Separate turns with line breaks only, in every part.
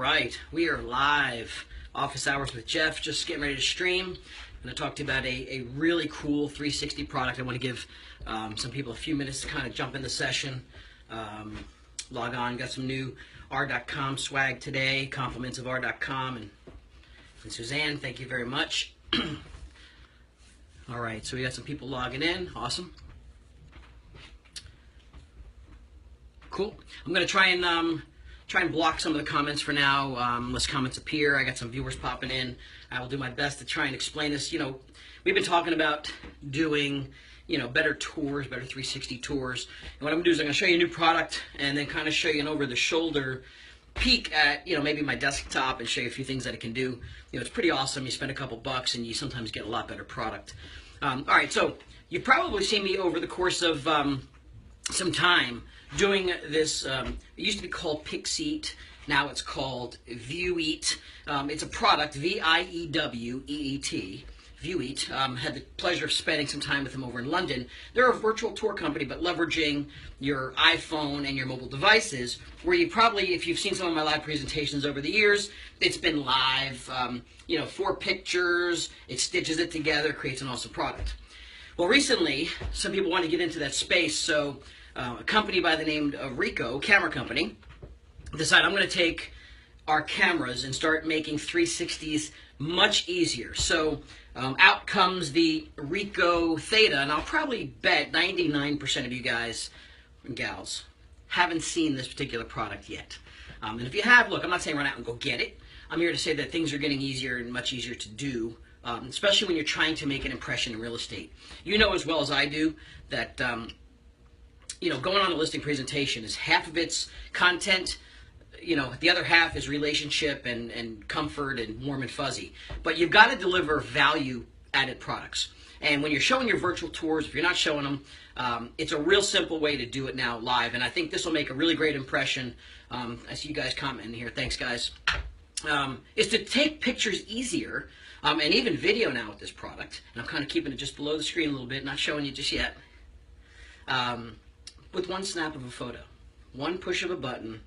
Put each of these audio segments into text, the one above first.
right, we are live. Office Hours with Jeff, just getting ready to stream. I'm going to talk to you about a really cool 360 product. I want to give some people a few minutes to kind of jump in the session. Log on, got some new r.com swag today, compliments of r.com. And Suzanne, thank you very much. All right, so we got some people logging in. Awesome. Cool. I'm going to try and block some of the comments for now, unless comments appear. I got some viewers popping in. I will do my best to try and explain this. You know, we've been talking about doing, better tours, better 360 tours. And what I'm going to do is I'm going to show you a new product and then kind of show you an over-the-shoulder peek at, maybe my desktop and show you a few things that it can do. It's pretty awesome. You spend a couple bucks and you sometimes get a lot better product. All right, so you've probably seen me over the course of some time doing this. It used to be called Pixeat. Now it's called Vueet. It's a product, V-I-E-W-E-E-T. Vueet. Had the pleasure of spending some time with them over in London. They're a virtual tour company, but leveraging your iPhone and your mobile devices, where you probably, if you've seen some of my live presentations over the years, it's been live, 4 pictures, it stitches it together, creates an awesome product. Well, recently, some people want to get into that space, so a company by the name of Ricoh, camera company, decided I'm going to take our cameras and start making 360s much easier. So out comes the Ricoh Theta, and I'll probably bet 99% of you guys and gals haven't seen this particular product yet. And if you have, look, I'm not saying run out and go get it. I'm here to say that things are getting easier and much easier to do, especially when you're trying to make an impression in real estate. You know as well as I do that going on a listing presentation is half of its content. The other half is relationship and comfort and warm and fuzzy. But you've got to deliver value-added products. And when you're showing your virtual tours, if you're not showing them, it's a real simple way to do it now live. And I think this will make a really great impression. I see you guys commenting here. Thanks, guys. Is to take pictures easier, and even video now with this product. And I'm kind of keeping it just below the screen a little bit, not showing you just yet. With one snap of a photo, one push of a button,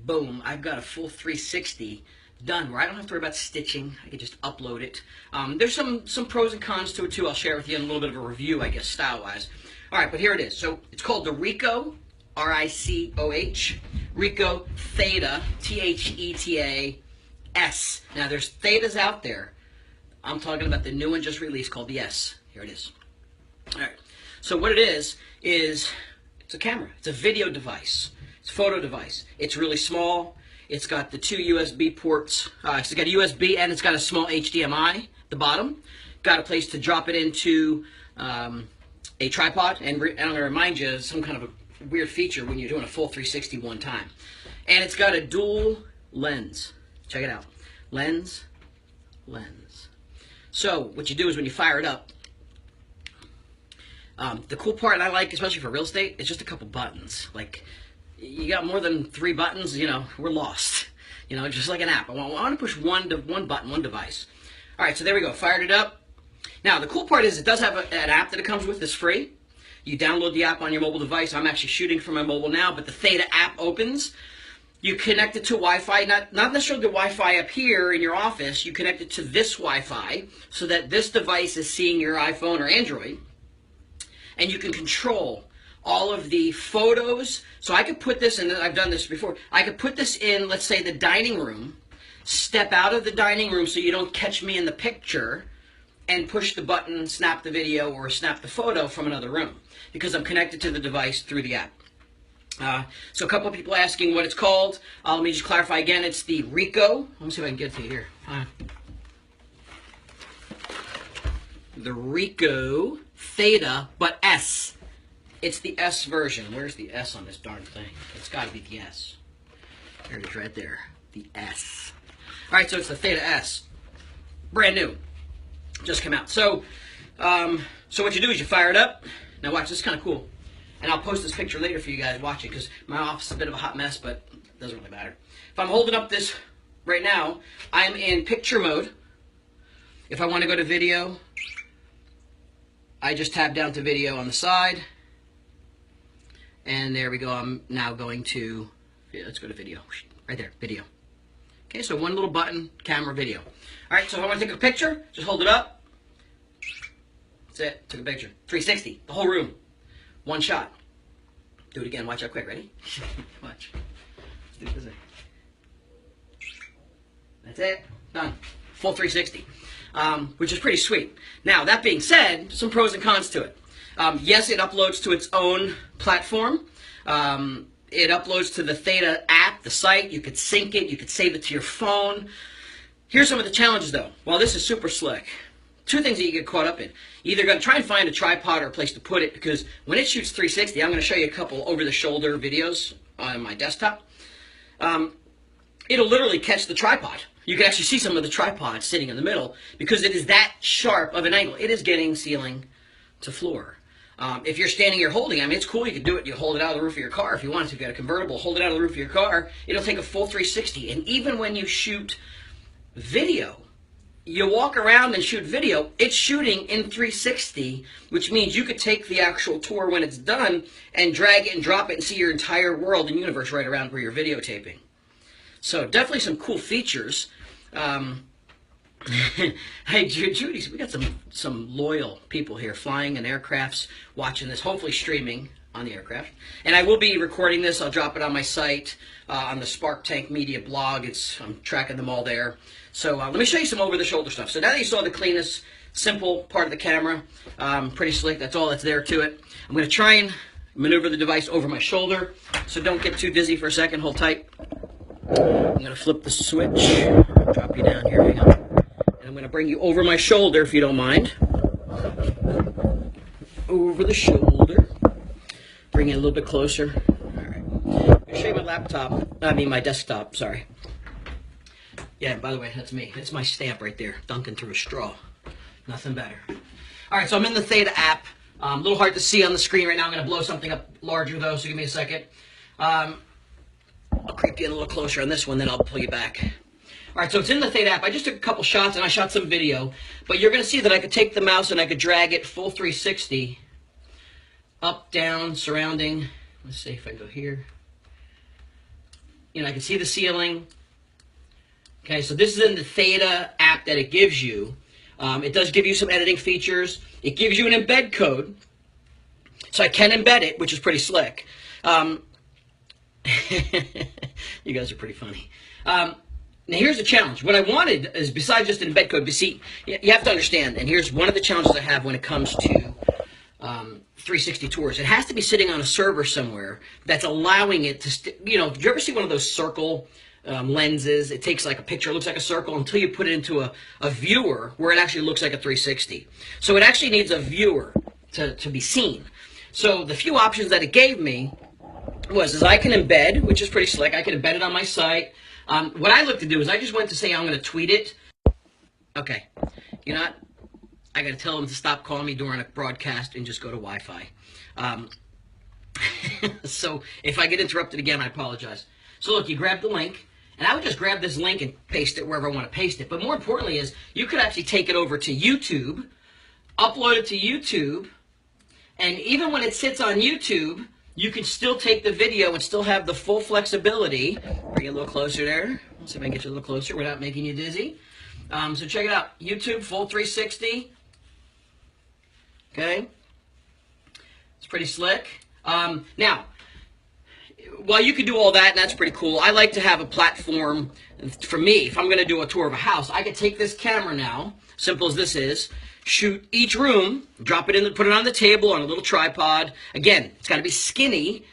boom, I've got a full 360 done where I don't have to worry about stitching. I can just upload it. There's some pros and cons to it too. I'll share with you in a little bit of a review, I guess, style-wise. All right, but here it is. So it's called the Ricoh, R-I-C-O-H, Ricoh Theta, T-H-E-T-A S. Now, there's Thetas out there. I'm talking about the new one just released called the S. Here it is. All right. So what it is it's a camera. It's a video device. It's a photo device. It's really small. It's got the 2 USB ports. It's got a USB and it's got a small HDMI at the bottom. Got a place to drop it into a tripod. And I'm going to remind you of some kind of a weird feature when you're doing a full 360 one time. And it's got a dual lens. Check it out. Lens. So what you do is when you fire it up, the cool part I like, especially for real estate, is just a couple buttons. Like, you got more than 3 buttons, we're lost. Just like an app. I want to push one button, one device. All right, so there we go. Fired it up. Now, the cool part is it does have an app that it comes with that's free. You download the app on your mobile device. I'm actually shooting from my mobile now, but the Theta app opens. You connect it to Wi-Fi, not necessarily the Wi-Fi up here in your office. You connect it to this Wi-Fi so that this device is seeing your iPhone or Android. And you can control all of the photos. So I could put this, and I've done this before, I could put this in, let's say, the dining room, step out of the dining room so you don't catch me in the picture, and push the button, snap the video, or snap the photo from another room, because I'm connected to the device through the app. So a couple of people asking what it's called. Let me just clarify again. It's the Ricoh. Let me see if I can get to you here. The Ricoh Theta, but S. It's the S version. Where's the S on this darn thing? It's got to be the S. There it is right there. The S. All right, so it's the Theta S. Brand new. Just came out. So what you do is you fire it up. Now watch, this is kind of cool. And I'll post this picture later for you guys watching because my office is a bit of a hot mess, but it doesn't really matter. If I'm holding up this right now, I'm in picture mode. If I want to go to video, I just tap down to video on the side. And there we go. I'm now going to, let's go to video. Right there, video. Okay, so one little button, camera, video. All right, so if I want to take a picture, just hold it up. That's it, took a picture. 360, the whole room, one shot. Do it again, watch how quick, ready? Watch. Let's do it this way. That's it, done. Full 360, which is pretty sweet. Now, that being said, some pros and cons to it. Yes, it uploads to its own platform. It uploads to the Theta app, the site. You could sync it. You could save it to your phone. Here's some of the challenges, though. While this is super slick, two things that you get caught up in. You're either going to try and find a tripod or a place to put it, because when it shoots 360, I'm going to show you a couple over-the-shoulder videos on my desktop. It'll literally catch the tripod. You can actually see some of the tripod sitting in the middle because it is that sharp of an angle. It is getting ceiling to floor. If you're standing here holding, I mean, it's cool. You can do it. You hold it out of the roof of your car if you want to. If you got a convertible, hold it out of the roof of your car. It'll take a full 360. And even when you shoot video, you walk around and shoot video, it's shooting in 360, which means you could take the actual tour when it's done and drag it and drop it and see your entire world and universe right around where you're videotaping. So definitely some cool features. Hey, Judy, we got some loyal people here flying in aircrafts, watching this, hopefully streaming on the aircraft. And I will be recording this. I'll drop it on my site, on the SparkTank Media blog. I'm tracking them all there. So let me show you some over-the-shoulder stuff. So now that you saw the cleanest, simple part of the camera, pretty slick. That's all that's there to it. I'm going to try and maneuver the device over my shoulder, so don't get too dizzy for a second. Hold tight. I'm going to flip the switch, drop you down here, hang on. And I'm going to bring you over my shoulder, if you don't mind. Over the shoulder. Bring it a little bit closer. All right. I'm going to show you my desktop, sorry. Yeah, by the way, that's me. That's my stamp right there, dunking through a straw. Nothing better. All right, so I'm in the Theta app. A little hard to see on the screen right now. I'm going to blow something up larger, though, so give me a second. I'll creep you in a little closer on this one, then I'll pull you back. All right, so it's in the Theta app. I just took a couple shots, and I shot some video. But you're going to see that I could take the mouse, and I could drag it full 360. Up, down, surrounding. Let's see if I go here. You know, I can see the ceiling. Okay, so this is in the Theta app that it gives you. It does give you some editing features. It gives you an embed code. So I can embed it, which is pretty slick. You guys are pretty funny. Now here's the challenge. What I wanted is, besides just an embed code, you have to understand, and here's one of the challenges I have when it comes to 360 tours. It has to be sitting on a server somewhere that's allowing it to, do you ever see one of those circle lenses? It takes like a picture, it looks like a circle, until you put it into a viewer where it actually looks like a 360. So it actually needs a viewer to be seen. So the few options that it gave me is I can embed, which is pretty slick. I can embed it on my site. What I look to do is I just went to say I'm going to tweet it. Okay, you know what? I got to tell them to stop calling me during a broadcast and just go to Wi-Fi. So if I get interrupted again, I apologize. So look, you grab the link, and I would just grab this link and paste it wherever I want to paste it. But more importantly is you could actually take it over to YouTube, upload it to YouTube, and even when it sits on YouTube, you can still take the video and still have the full flexibility. Bring it a little closer there. Let's see if I can get you a little closer without making you dizzy. So check it out. YouTube, full 360. Okay. It's pretty slick. Now, while you could do all that, and that's pretty cool, I like to have a platform. For me, if I'm going to do a tour of a house, I could take this camera now, simple as this is, shoot each room, drop it in, put it on the table on a little tripod. Again, it's got to be skinny,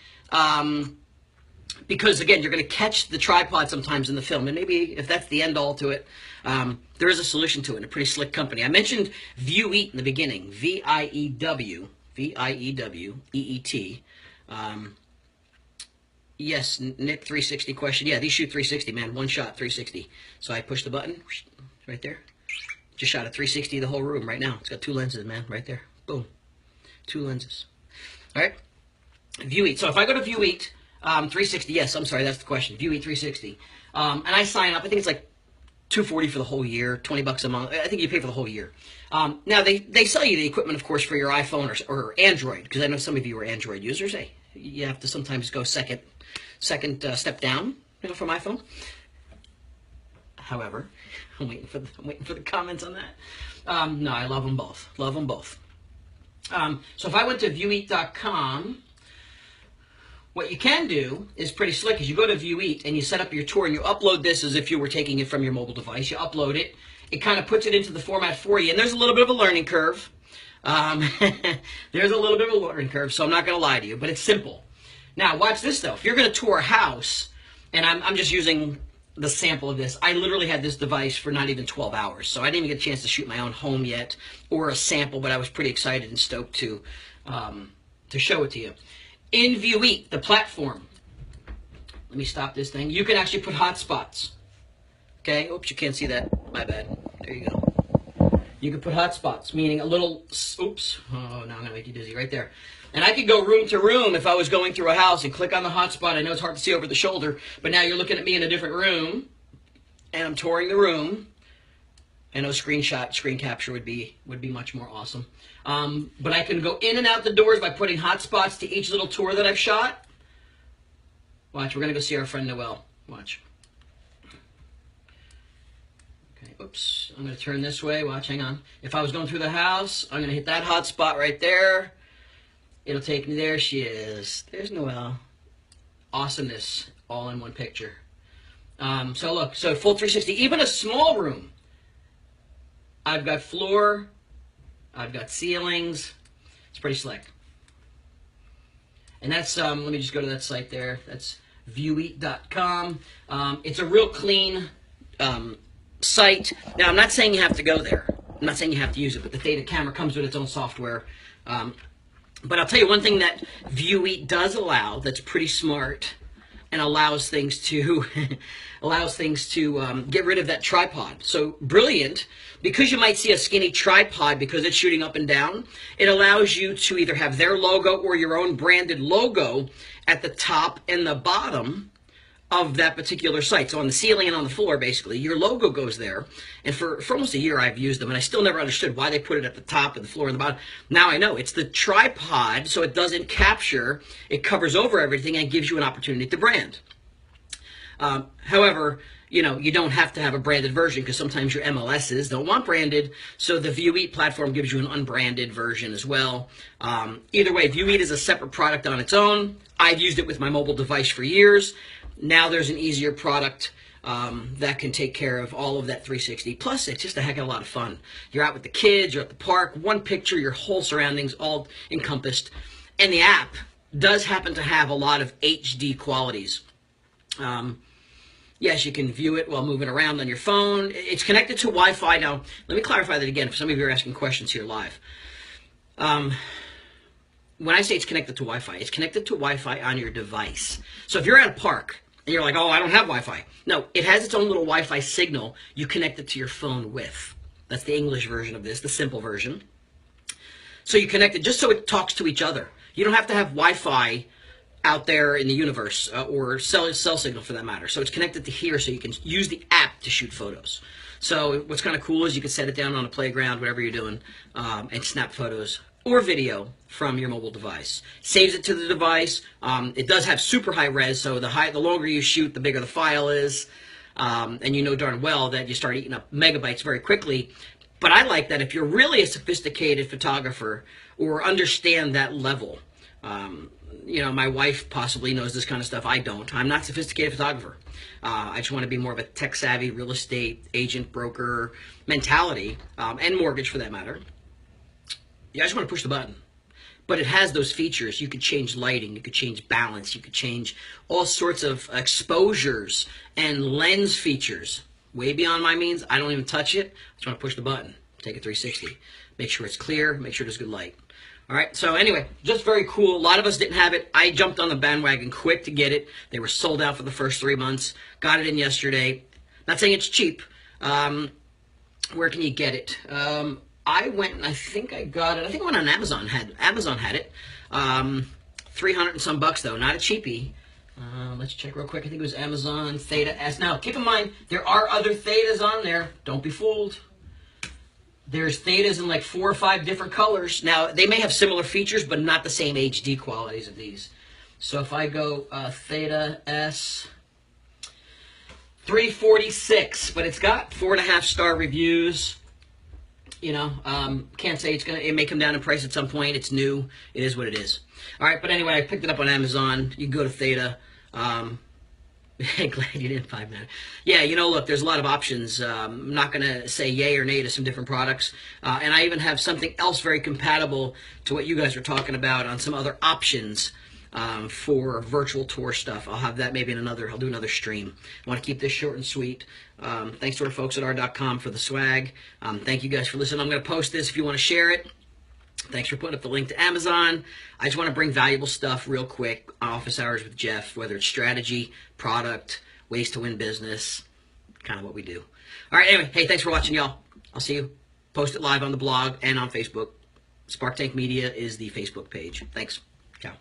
because again, you're going to catch the tripod sometimes in the film, and maybe if that's the end all to it, there is a solution to it. A pretty slick company. I mentioned ViewEat in the beginning. V-I-E-W, V-I-E-W-E-E-T. Yes, Nick 360 question. Yeah, these shoot 360, man. One shot 360. So I push the button right there. Just shot a 360 the whole room right now. It's got two lenses, man, right there. Boom. Two lenses. All right. ViewEat. So if I go to ViewEat 360, yes, I'm sorry, that's the question. ViewEat 360. And I sign up. I think it's like $240 for the whole year, $20 a month. I think you pay for the whole year. Now, they sell you the equipment, of course, for your iPhone or Android, because I know some of you are Android users. Hey, you have to sometimes go second step down, from iPhone. however. I'm waiting for the comments on that. No, I love them both. Love them both. So if I went to vieweat.com, what you can do is pretty slick. Is you go to ViewEat and you set up your tour and you upload this as if you were taking it from your mobile device. You upload it. It kind of puts it into the format for you. And there's a little bit of a learning curve. There's a little bit of a learning curve, so I'm not going to lie to you, but it's simple. Now, watch this, though. If you're going to tour a house, and I'm just using the sample of this. I literally had this device for not even 12 hours, so I didn't even get a chance to shoot my own home yet or a sample, but I was pretty excited and stoked to show it to you. In ViewEat, the platform, let me stop this thing. You can actually put hotspots. Okay, oops, you can't see that. My bad. There you go. You can put hotspots, meaning a little, oops, oh, now I'm going to make you dizzy right there. And I could go room to room if I was going through a house and click on the hotspot. I know it's hard to see over the shoulder, but now you're looking at me in a different room, and I'm touring the room. I know screen capture would be much more awesome. But I can go in and out the doors by putting hotspots to each little tour that I've shot. Watch, we're going to go see our friend Noel. Watch. Okay, oops, I'm going to turn this way. Watch, hang on. If I was going through the house, I'm going to hit that hotspot right there. It'll take me there. She is. There's Noelle. Awesomeness all in one picture. So look, so full 360, even a small room. I've got floor, I've got ceilings. It's pretty slick. And that's, let me just go to that site there. That's vieweat.com. It's a real clean site. Now, I'm not saying you have to go there. I'm not saying you have to use it, but the Theta camera comes with its own software. But I'll tell you one thing that ViewEat does allow that's pretty smart and allows things to get rid of that tripod. So brilliant, because you might see a skinny tripod because it's shooting up and down, it allows you to either have their logo or your own branded logo at the top and the bottom of that particular site. So on the ceiling and on the floor, basically, your logo goes there. And for almost a year, I've used them, and I still never understood why they put it at the top and the floor and the bottom. Now I know. It's the tripod, so it doesn't capture. It covers over everything and gives you an opportunity to brand. However, you know, you don't have to have a branded version because sometimes your MLSs don't want branded. So the ViewEat platform gives you an unbranded version as well. Either way, ViewEat is a separate product on its own. I've used it with my mobile device for years. Now there's an easier product that can take care of all of that 360. Plus, it's just a heck of a lot of fun. You're out with the kids, you're at the park, one picture, your whole surroundings all encompassed. And the app does happen to have a lot of HD qualities. Yes, you can view it while moving around on your phone. It's connected to Wi-Fi. Now, let me clarify that again, for some of you are asking questions here live. When I say it's connected to Wi-Fi, it's connected to Wi-Fi on your device. So if you're at a park and you're like, oh, I don't have Wi-Fi. No, it has its own little Wi-Fi signal you connect it to your phone with. That's the English version of this, the simple version. So you connect it just so it talks to each other. You don't have to have Wi-Fi out there in the universe or cell signal for that matter. So it's connected to here so you can use the app to shoot photos. So what's kind of cool is you can set it down on a playground, whatever you're doing, and snap photos or video from your mobile device. Saves it to the device. It does have super high res, so the longer you shoot, the bigger the file is. And you know darn well that you start eating up megabytes very quickly. But I like that if you're really a sophisticated photographer or understand that level. You know, my wife possibly knows this kind of stuff. I don't. I'm not a sophisticated photographer. I just want to be more of a tech-savvy real estate agent, broker mentality, and mortgage for that matter. Yeah, I just want to push the button. But it has those features. You could change lighting. You could change balance. You could change all sorts of exposures and lens features. Way beyond my means. I don't even touch it. I just want to push the button. Take it 360. Make sure it's clear. Make sure there's good light. All right, so anyway, just very cool. A lot of us didn't have it. I jumped on the bandwagon quick to get it. They were sold out for the first 3 months. Got it in yesterday. Not saying it's cheap. Where can you get it? I went and I think I got it. I think I went on Amazon. Amazon had it. 300 and some bucks though, not a cheapie. Let's check real quick. I think it was Amazon Theta S. Now, keep in mind there are other Thetas on there. Don't be fooled. There's Thetas in like 4 or 5 different colors. Now, they may have similar features, but not the same HD qualities of these. So if I go Theta S, 346, but it's got 4.5-star reviews. You know, can't say it may come down in price at some point. It's new. It is what it is. All right, but anyway, I picked it up on Amazon. You can go to Theta. Glad you didn't 5 minutes. Yeah, you know, look, there's a lot of options. I'm not going to say yay or nay to some different products. And I even have something else very compatible to what you guys are talking about on some other options for virtual tour stuff. I'll have that maybe in I'll do another stream. I want to keep this short and sweet. Thanks to our folks at r.com for the swag. Thank you guys for listening. I'm going to post this if you want to share it. Thanks for putting up the link to Amazon. I just want to bring valuable stuff real quick. Office hours with Jeff, whether it's strategy, product, ways to win business, kind of what we do. All right, anyway, hey, thanks for watching, y'all. I'll see you. Post it live on the blog and on Facebook. SparkTank Media is the Facebook page. Thanks. Ciao.